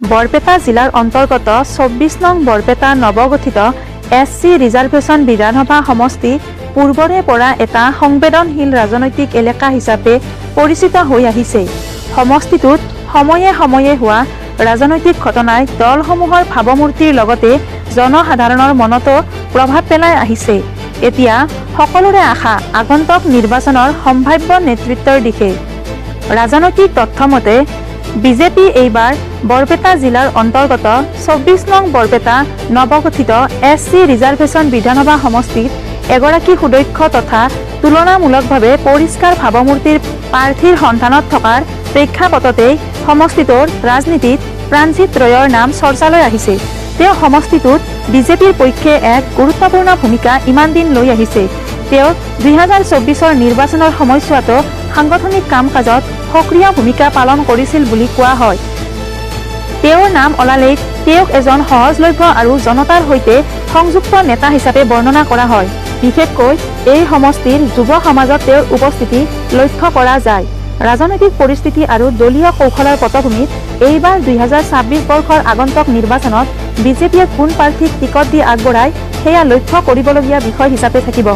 বৰপেটা জিলাৰ অন্তৰ্গত ২৪ নং বৰপেটা নৱগঠিত SC ৰিজাৰ্ভেশ্যন বিধানসভা সমষ্টি পূৰ্বৰে পৰা এটা সংবেদনশীল ৰাজনৈতিক এলেকা হিচাপে পৰিচিত হৈ আহিছে। সমষ্টিটোত সময়ে সময়ে হোৱা ৰাজনৈতিক ঘটনাই দলসমূহৰ ভাৱমূৰ্তিৰ লগতে জনসাধাৰণৰ মনতো প্ৰভাৱ পেলাই আহিছে। এতিয়া সকলোৰে আশা আগন্তুক নিৰ্বাচনৰ সম্ভাৱ্য নেতৃত্বৰ দিশে। ৰাজনৈতিক তথ্য মতে বিজেপি এইবাৰ বৰপেটা জিলাৰ অন্তৰ্গত ২৪ নং বৰপেটা নৱগঠিত SC ৰিজাৰ্ভেশ্যন বিধানসভা সমষ্টিত এগৰাকী সুদক্ষ তথা তুলনামূলকভাৱে পৰিষ্কাৰ ভাৱমূৰ্তিৰ প্ৰাৰ্থীৰ সন্ধানত থকাৰ প্ৰেক্ষাপটতেই সমষ্টিটোৰ ৰাজনীতিত প্ৰাণজিৎ ৰয়ৰ নাম চৰ্চালৈ আহিছে। তেওঁ সমষ্টিটোত বিজেপিৰ পক্ষে এক গুৰুত্বপূৰ্ণ ভূমিকা ইমান দিন লৈ আহিছে। তেওঁ ২০২৪ৰ নিৰ্বাচনৰ সময়ছোৱাতো সাংগঠনিক কাম কাজত সক্ৰিয় ভূমিকা পালন কৰিছিল বুলি কোৱা হয়। তেওঁৰ নাম ওলালেই তেওঁক এজন সহজলভ্য আৰু জনতাৰ সৈতে সংযুক্ত নেতা হিচাপে বৰ্ণনা কৰা হয়। বিশেষকৈ এই সমষ্টিৰ যুৱ সমাজত তেওঁৰ উপস্থিতি লক্ষ্য কৰা যায়। ৰাজনৈতিক পৰিস্থিতি আৰু দলীয় কৌশলৰ পটভূমিত এইবাৰ ২০২৬ বৰ্ষৰ আগন্তুক নিৰ্বাচনত বিজেপিয়ে কোন প্ৰাৰ্থীক টিকট দি আগবঢ়ায় সেয়া লক্ষ্য কৰিবলগীয়া বিষয় হিচাপে থাকিব।